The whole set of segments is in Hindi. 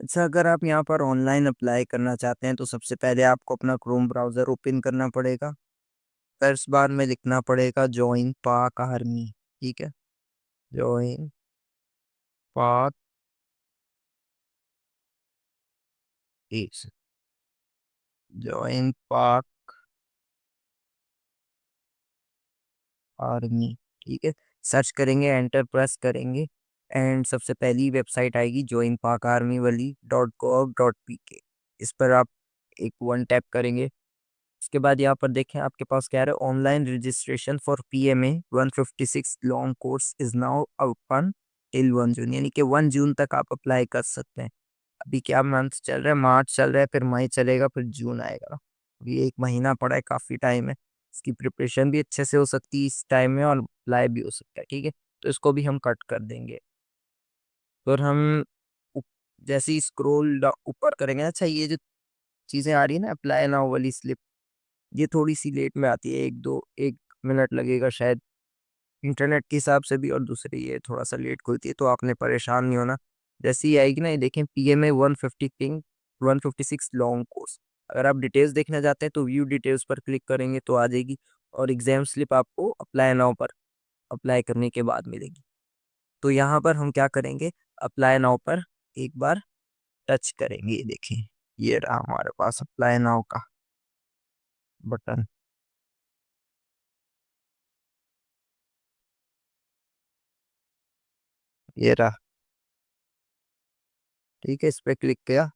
अच्छा, अगर आप यहाँ पर ऑनलाइन अप्लाई करना चाहते हैं तो सबसे पहले आपको अपना क्रोम ब्राउज़र ओपन करना पड़ेगा। सर्च बार में लिखना पड़ेगा जॉइन पाक आर्मी। ठीक है, जॉइन पाक इस जॉइन पाक आर्मी। ठीक है, सर्च करेंगे, एंटर प्रेस करेंगे एंड सबसे पहली वेबसाइट आएगी ज्वाइन पाक आर्मी वाली .gov.pk। इस पर आप एक वन टैप करेंगे। उसके बाद यहाँ पर देखें आपके पास क्या है, online registration for PMA 156 long course is now open till 1 जून, यानी कि 1 जून तक आप अप्लाई कर सकते हैं। अभी क्या मंथ चल रहा है, मार्च चल रहा है, फिर मई चलेगा, फिर जून आएगा। अभी 1 महीना पड़ा है, काफ़ी टाइम है। इसकी प्रिपरेशन भी अच्छे से हो सकती है इस टाइम में और अप्लाई भी हो सकता है। ठीक है, तो इसको भी हम कट कर देंगे। फिर हम ऊप- जैसे ही स्क्रोल ऊपर करेंगे, अच्छा ये जो चीज़ें आ रही है ना, अप्लाई नाउ वाली स्लिप, ये थोड़ी सी लेट में आती है, 1 मिनट लगेगा शायद इंटरनेट के हिसाब से भी, और दूसरी ये थोड़ा सा लेट खुलती है, तो आपने परेशान नहीं होना। जैसे ही आएगी ना, ये देखें PMA 156 लॉन्ग कोर्स। अगर आप डिटेल्स देखना चाहते हैं तो व्यू डिटेल्स पर क्लिक करेंगे तो आ जाएगी, और एग्जाम स्लिप आपको अप्लाई नाउ पर अप्लाई करने के बाद मिलेगी। तो यहाँ पर हम क्या करेंगे, अप्लाई नाउ पर एक बार टच करेंगे। ये देखें, ये रहा हमारे पास अप्लाई नाउ का बटन। ये रहा। ठीक है, इस पर क्लिक किया।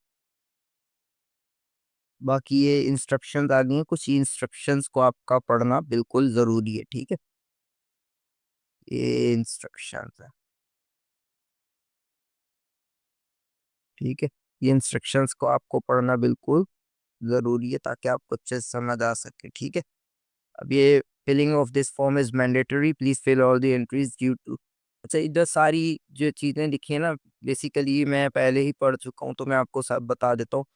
बाकी ये इंस्ट्रक्शंस आ गई हैं, कुछ इंस्ट्रक्शंस को आपका पढ़ना बिल्कुल ज़रूरी है। ठीक है, ये इंस्ट्रक्शंस है। ठीक है, ये इंस्ट्रक्शंस को आपको पढ़ना बिल्कुल ज़रूरी है ताकि आपको अच्छे से समझ आ सके। ठीक है, अब ये filling of this form is mandatory, please fill all the entries due to. अच्छा, इधर सारी जो चीज़ें लिखी है ना, बेसिकली मैं पहले ही पढ़ चुका हूँ, तो मैं आपको सब बता देता हूँ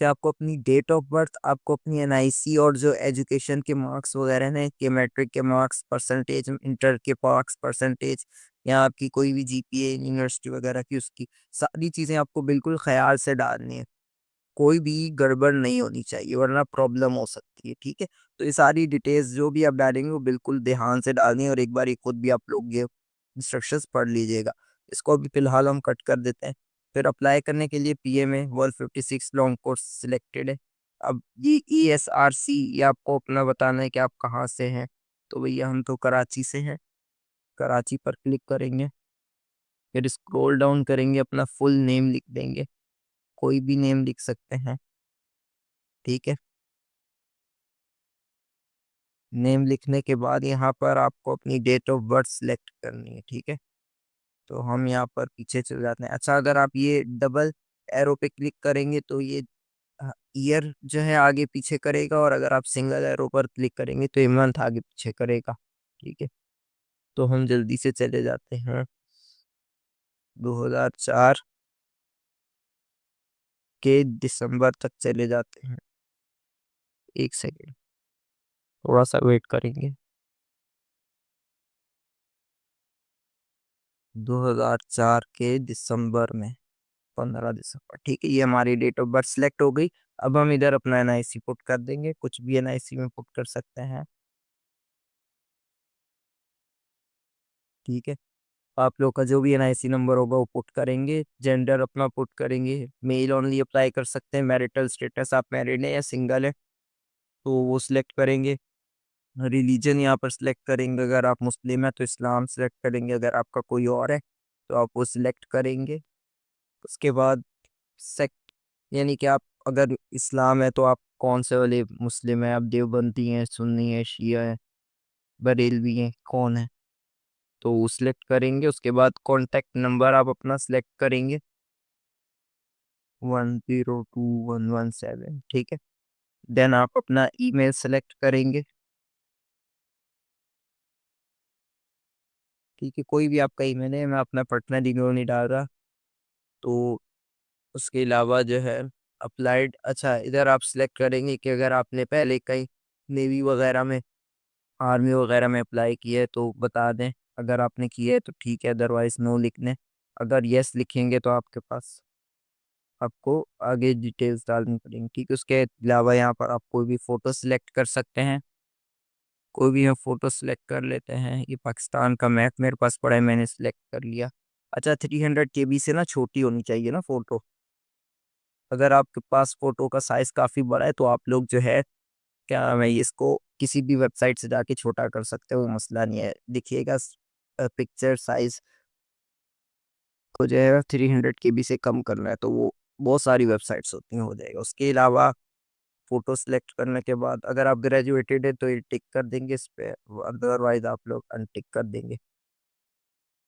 कि आपको अपनी डेट ऑफ बर्थ, आपको अपनी NIC और जो एजुकेशन के मार्क्स वगैरह हैं, कि मैट्रिक के मार्क्स परसेंटेज, इंटर के मार्क्स परसेंटेज, या आपकी कोई भी GPA यूनिवर्सिटी वगैरह की, उसकी सारी चीज़ें आपको बिल्कुल ख्याल से डालनी है। कोई भी गड़बड़ नहीं होनी चाहिए वरना प्रॉब्लम हो सकती है। ठीक है, तो ये सारी डिटेल्स जो भी आप डालेंगे वो बिल्कुल ध्यान से डालनी है, और एक बार ये खुद भी आप लोग ये इंस्ट्रक्शंस पढ़ लीजिएगा। इसको अभी फिलहाल हम कट कर देते हैं। फिर अप्लाई करने के लिए PMA 156 लॉन्ग कोर्स सिलेक्टेड है। अब ये ESRC, ये आपको अपना बताना है कि आप कहाँ से हैं। तो भैया हम तो कराची से हैं, कराची पर क्लिक करेंगे। फिर स्क्रॉल डाउन करेंगे, अपना फुल नेम लिख देंगे, कोई भी नेम लिख सकते हैं। ठीक है, नेम लिखने के बाद यहाँ पर आपको अपनी डेट ऑफ बर्थ सेलेक्ट करनी है। ठीक है, तो हम यहाँ पर पीछे चले जाते हैं। अच्छा, अगर आप ये डबल एरो पे क्लिक करेंगे तो ये ईयर जो है आगे पीछे करेगा, और अगर आप सिंगल एरो पर क्लिक करेंगे तो ये मंथ आगे पीछे करेगा। ठीक है, तो हम जल्दी से चले जाते हैं 2004 के दिसंबर तक चले जाते हैं। 1 सेकेंड, थोड़ा सा वेट करेंगे। 2004 के दिसंबर में, 15 दिसंबर। ठीक है, ये हमारी डेट ऑफ बर्थ सिलेक्ट हो गई। अब हम इधर अपना NIC पुट कर देंगे, कुछ भी NIC में पुट कर सकते हैं। ठीक है, आप लोग का जो भी NIC नंबर होगा वो पुट करेंगे। जेंडर अपना पुट करेंगे, मेल ओनली अप्लाई कर सकते हैं। मैरिटल स्टेटस, आप मैरिड है या सिंगल है तो वो सिलेक्ट करेंगे। रिलीजन यहाँ पर सिलेक्ट करेंगे, अगर आप मुस्लिम है तो इस्लाम सिलेक्ट करेंगे, अगर आपका कोई और है तो आप वो सिलेक्ट करेंगे। उसके बाद सेक्ट, यानी कि आप अगर इस्लाम है तो आप कौन से वाले मुस्लिम है, आप देवबंदी हैं, सुन्नी है, शिया है, बरेलवी हैं, कौन है, तो वो सिलेक्ट करेंगे। उसके बाद कॉन्टैक्ट नंबर आप अपना सिलेक्ट करेंगे, 102117। ठीक है, देन आप अपना ईमेल सेलेक्ट करेंगे। ठीक है, कोई भी आपका ईमेल है, मैं अपना पर्सनल ईमेल नहीं डाल रहा। तो उसके अलावा जो है अप्लाइड, अच्छा इधर आप सिलेक्ट करेंगे कि अगर आपने पहले कहीं नेवी वगैरह में, आर्मी वगैरह में अप्लाई किया है तो बता दें। अगर आपने किया है तो ठीक है, अदरवाइज नो लिख लें। अगर यस लिखेंगे तो आपके पास आपको आगे डिटेल्स डालनी पड़ेंगी। ठीक है, उसके अलावा यहाँ पर आप कोई भी फोटो सिलेक्ट कर सकते हैं। कोई भी हम फोटो सिलेक्ट कर लेते हैं। ये पाकिस्तान का मैप मेरे पास पड़ा है, मैंने सिलेक्ट कर लिया। अच्छा, 300 KB से ना छोटी होनी चाहिए ना फोटो। अगर आपके पास फोटो का साइज काफी बड़ा है तो आप लोग जो है, क्या मैं इसको किसी भी वेबसाइट से जाके छोटा कर सकते हो, वो मसला नहीं है। देखिएगा, पिक्चर साइज को जो है 300 KB से कम करना है तो वो बहुत सारी वेबसाइट्स होती हैं, हो जाएगा। उसके अलावा फोटो सेलेक्ट करने के बाद अगर आप ग्रेजुएटेड है तो ये टिक कर देंगे इस पे, अदरवाइज आप लोग अनटिक कर देंगे।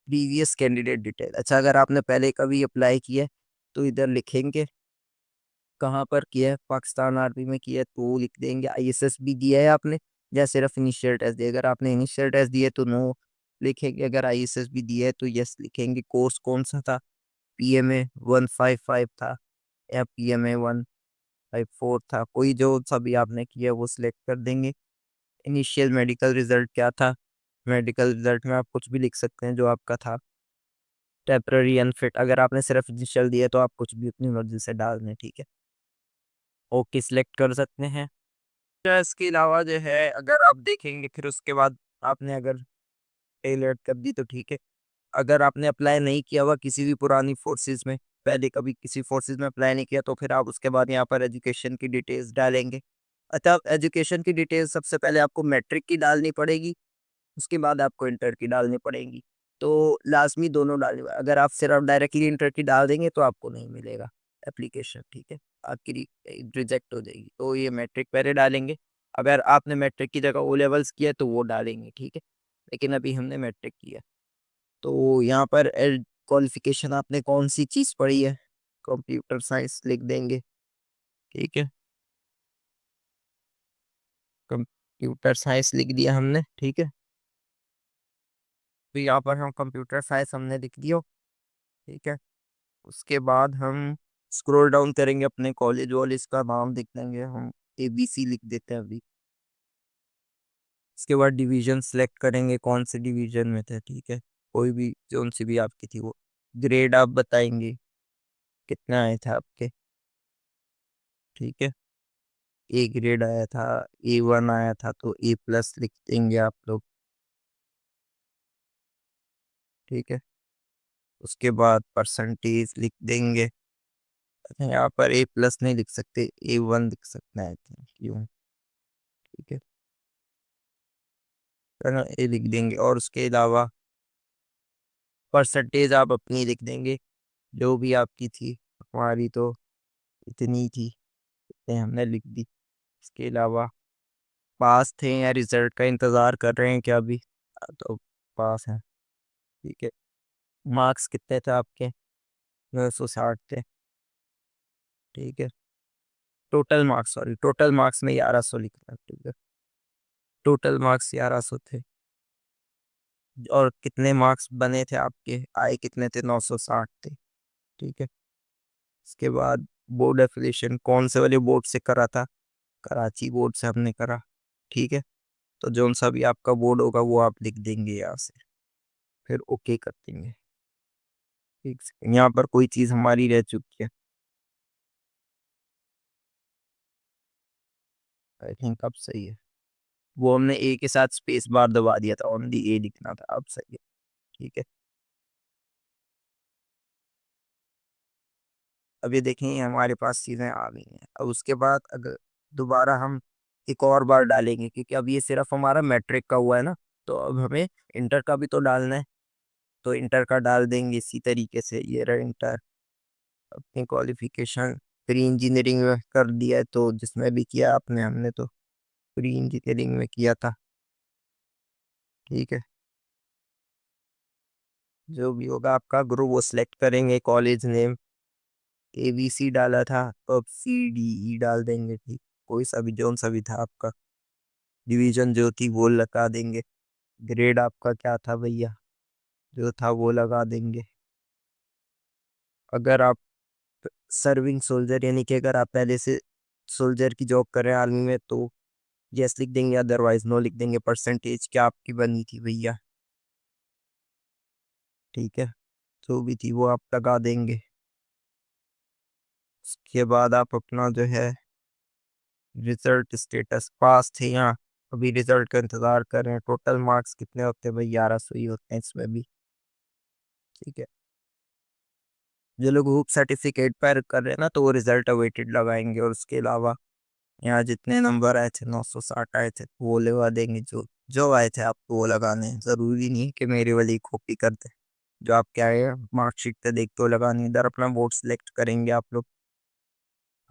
प्रीवियस कैंडिडेट डिटेल, अच्छा अगर आपने पहले कभी अप्लाई किया है तो इधर लिखेंगे कहाँ पर किया है। पाकिस्तान आर्मी में किया है तो लिख देंगे। आईएसएस भी दिया है आपने, या सिर्फ इनिशियल टेस्ट दिया। अगर आपने इनिशियल टेस्ट दिए तो नो लिखेंगे, अगर आईएसएस भी दिया है तो यस लिखेंगे। कोर्स कौन सा था, PMA 155 था या PMA 154 था, कोई जो सभी आपने किया वो सिलेक्ट कर देंगे। इनिशियल मेडिकल रिजल्ट क्या था, मेडिकल रिजल्ट में आप कुछ भी लिख सकते हैं जो आपका था। टेम्पररी अनफिट, अगर आपने सिर्फ इनिशियल दिया तो आप कुछ भी अपनी मर्जी से डाल दें। ठीक है, ओके सिलेक्ट कर सकते हैं। तो इसके अलावा जो है अगर आप देखेंगे फिर उसके बाद आपने अगर अलर्ट कर दी तो ठीक है। अगर आपने अप्लाई नहीं किया हुआ किसी भी पुरानी फोर्सेज में, पहले कभी किसी फोर्सेज में अप्लाई नहीं किया, तो फिर आप उसके बाद यहाँ पर एजुकेशन की डिटेल्स डालेंगे। अच्छा, एजुकेशन की डिटेल्स सबसे पहले आपको मैट्रिक की डालनी पड़ेगी, उसके बाद आपको इंटर की डालनी पड़ेगी। तो लाजमी दोनों डालनी। अगर आप सिर्फ डायरेक्टली इंटर की डाल देंगे तो आपको नहीं मिलेगा एप्लीकेशन। ठीक है, आपकी रिजेक्ट हो जाएगी। तो ये मैट्रिक पहले डालेंगे। अगर आपने मैट्रिक की जगह ओ लेवल्स किया तो वो डालेंगे। ठीक है, लेकिन अभी हमने मैट्रिक किया तो यहाँ पर क्वालिफिकेशन आपने कौन सी चीज़ पढ़ी है, कंप्यूटर साइंस लिख देंगे। ठीक है, कंप्यूटर साइंस लिख दिया हमने। ठीक है, तो यहाँ पर हम कंप्यूटर साइंस हमने लिख दिया। ठीक है, उसके बाद हम स्क्रॉल डाउन करेंगे, अपने कॉलेज वॉलेज का नाम लिख देंगे हम। ABC लिख देते हैं अभी। इसके बाद डिवीजन सेलेक्ट करेंगे, कौन से डिवीजन में थे। ठीक है, कोई भी जोन सी भी आपकी थी वो। ग्रेड आप बताएंगे कितना आया था आपके। ठीक है, A ग्रेड आया था, A1 आया था तो A+ लिख देंगे आप लोग। ठीक है, उसके बाद परसेंटेज लिख देंगे। अच्छा, यहाँ पर A+ नहीं लिख सकते, A1 लिख सकते हैं क्यों। ठीक है, है ना, ये लिख देंगे। और उसके अलावा परसेंटेज आप अपनी लिख देंगे, जो भी आपकी थी। हमारी तो इतनी थी, इतने हमने लिख दी। इसके अलावा पास थे या रिजल्ट का इंतज़ार कर रहे हैं क्या अभी। तो पास हैं। ठीक है, मार्क्स कितने थे आपके, 960 थे। ठीक है, total marks, sorry total marks में 1100 लिखना है। ठीक है, टोटल मार्क्स 1100 थे। और कितने मार्क्स बने थे आपके, आए कितने थे, 960 थे। ठीक है, इसके बाद बोर्ड एफिलिएशन कौन से वाले बोर्ड से करा था, कराची बोर्ड से हमने करा। ठीक है, तो जौन सा भी आपका बोर्ड होगा वो आप लिख देंगे यहाँ से, फिर ओके कर देंगे। ठीक है, यहाँ पर कोई चीज़ हमारी रह चुकी है, आई थिंक अब सही है। वो हमने ए के साथ स्पेस बार दबा दिया था, ओनली ए लिखना था, अब सही है। ठीक है, अब ये देखें हमारे पास चीज़ें आ गई हैं। अब उसके बाद अगर दोबारा हम एक और बार डालेंगे, क्योंकि अब ये सिर्फ हमारा मैट्रिक का हुआ है ना, तो अब हमें इंटर का भी तो डालना है। तो इंटर का डाल देंगे इसी तरीके से। ये रहा इंटर, अपनी क्वालिफिकेशन प्री इंजीनियरिंग में कर दिया है, तो जिसमें भी किया आपने, हमने तो प्री इंजीनियरिंग में किया था। ठीक है, जो भी होगा आपका ग्रुप वो सिलेक्ट करेंगे। कॉलेज नेम ABC डाला था, तो अब CDE डाल देंगे। ठीक, कोई सा भी जोन सा भी था आपका, डिवीजन जो थी वो लगा देंगे। ग्रेड आपका क्या था भैया, जो था वो लगा देंगे। अगर आप सर्विंग सोल्जर, यानी कि अगर आप पहले से सोल्जर की जॉब कर रहे हैं आर्मी में, तो यस लिख देंगे, अदरवाइज नो लिख देंगे। परसेंटेज क्या आपकी बनी थी भैया। ठीक है, जो भी थी वो आप लगा देंगे। उसके बाद आप अपना जो है रिजल्ट स्टेटस पास थे या अभी रिजल्ट का इंतजार कर रहे हैं। टोटल मार्क्स कितने होते हैं भाई? 1100 ही होते हैं इसमें भी। ठीक है, जो लोग ग्रुप सर्टिफिकेट पर कर रहे हैं ना तो वो रिजल्ट अवेटेड लगाएंगे, और उसके अलावा यहाँ जितने नंबर आए थे 960 आए थे वो लगा देंगे। जो जो आए थे आपको वो लगाने हैं। जरूरी नहीं कि मेरी वाली कॉपी कर दे। जो आप क्या है मार्कशीट पे देखते हो लगानी। इधर अपना बोर्ड सिलेक्ट करेंगे आप लोग।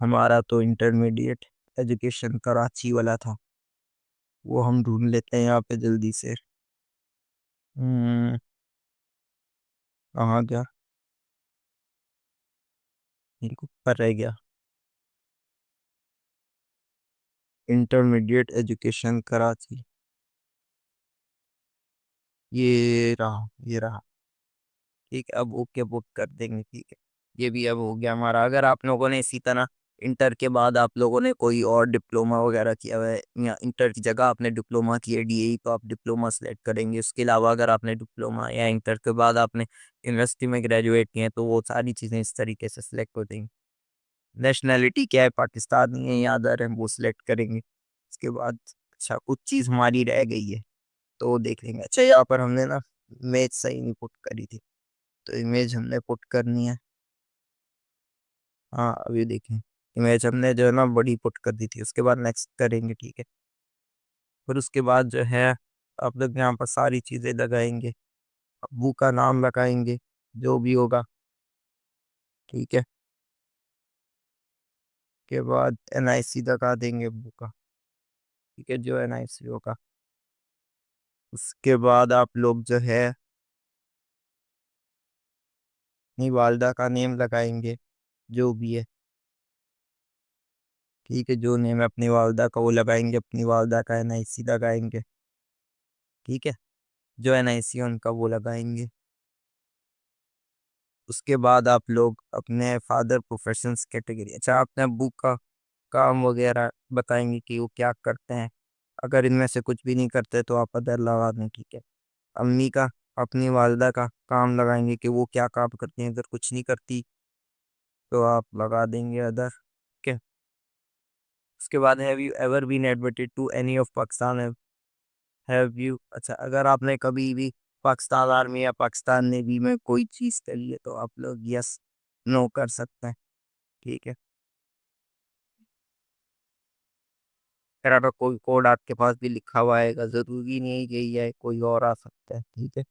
हमारा तो इंटरमीडिएट एजुकेशन कराची वाला था, वो हम ढूंढ लेते हैं यहाँ पे जल्दी से। कहाँ गया? एक ऊपर रह गया। इंटरमीडिएट एजुकेशन कराची, ये रहा ये रहा। ठीक है, अब ओके बुक कर देंगे। ठीक है, ये भी अब हो गया हमारा। अगर आप लोगों ने इसी तरह इंटर के बाद आप लोगों ने कोई और डिप्लोमा वगैरह किया हुआ है, या इंटर की जगह आपने डिप्लोमा किया डीएई, तो आप डिप्लोमा सेलेक्ट करेंगे। उसके अलावा अगर आपने डिप्लोमा या इंटर के बाद आपने यूनिवर्सिटी में ग्रेजुएट किए हैं तो वो सारी चीज़ें इस तरीके से सिलेक्ट हो जाएंगी। नेशनैलिटी क्या है, पाकिस्तानी है या अदर है, वो सिलेक्ट करेंगे। उसके बाद अच्छा कुछ चीज़ हमारी रह गई है तो वो देख लेंगे। अच्छा, यहाँ पर हमने ना इमेज सही नहीं पुट करी थी, तो इमेज हमने पुट करनी है। हाँ, अभी देखें, इमेज हमने जो है ना बड़ी पुट कर दी थी। उसके बाद नेक्स्ट करेंगे। ठीक है, फिर उसके बाद जो है आप लोग यहाँ पर सारी चीज़ें लगाएंगे। अब्बू का नाम लगाएंगे, जो भी होगा। ठीक है, के बाद एनआईसी लगा देंगे अब्बू का। ठीक है, जो एनआईसी होगा। उसके बाद आप लोग जो है अपनी वालदा का नेम लगाएंगे, जो भी है। ठीक है, जो नेम है अपनी वालदा का वो लगाएंगे, अपनी वालदा का एनआईसी लगाएंगे। ठीक है, जो एनआईसी है उनका वो लगाएंगे। उसके बाद आप लोग अपने फादर प्रोफेशंस कैटेगरी, अच्छा अपने अब्बू का काम वगैरह बताएंगे कि वो क्या करते हैं। अगर इनमें से कुछ भी नहीं करते तो आप अदर लगा दें। ठीक है, अम्मी का, अपनी वालदा का काम लगाएंगे कि वो क्या काम करती हैं। अगर कुछ नहीं करती तो आप लगा देंगे अदर। ठीक है, उसके बाद have you ever been admitted to any of Pakistan? Have you, अच्छा अगर आपने कभी भी पाकिस्तान आर्मी या पाकिस्तान नेवी में कोई चीज़ करी है तो आप लोग यस नो कर सकते हैं। ठीक है, फिर अगर कोई कोड आपके पास भी लिखा हुआ आएगा, जरूरी नहीं है कि यही है, कोई और आ सकता है। ठीक है,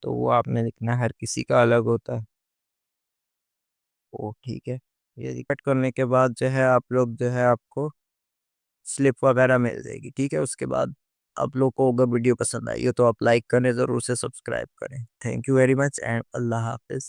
तो वो आपने लिखना है, हर किसी का अलग होता है। ओ ठीक है, ये रिकट करने के बाद जो है आप लोग जो है आपको स्लिप वगैरह मिल जाएगी। ठीक है, उसके बाद आप लोग को अगर वीडियो पसंद आई हो तो आप लाइक करें, ज़रूर से सब्सक्राइब करें। Thank you very much and Allah हाफिज़।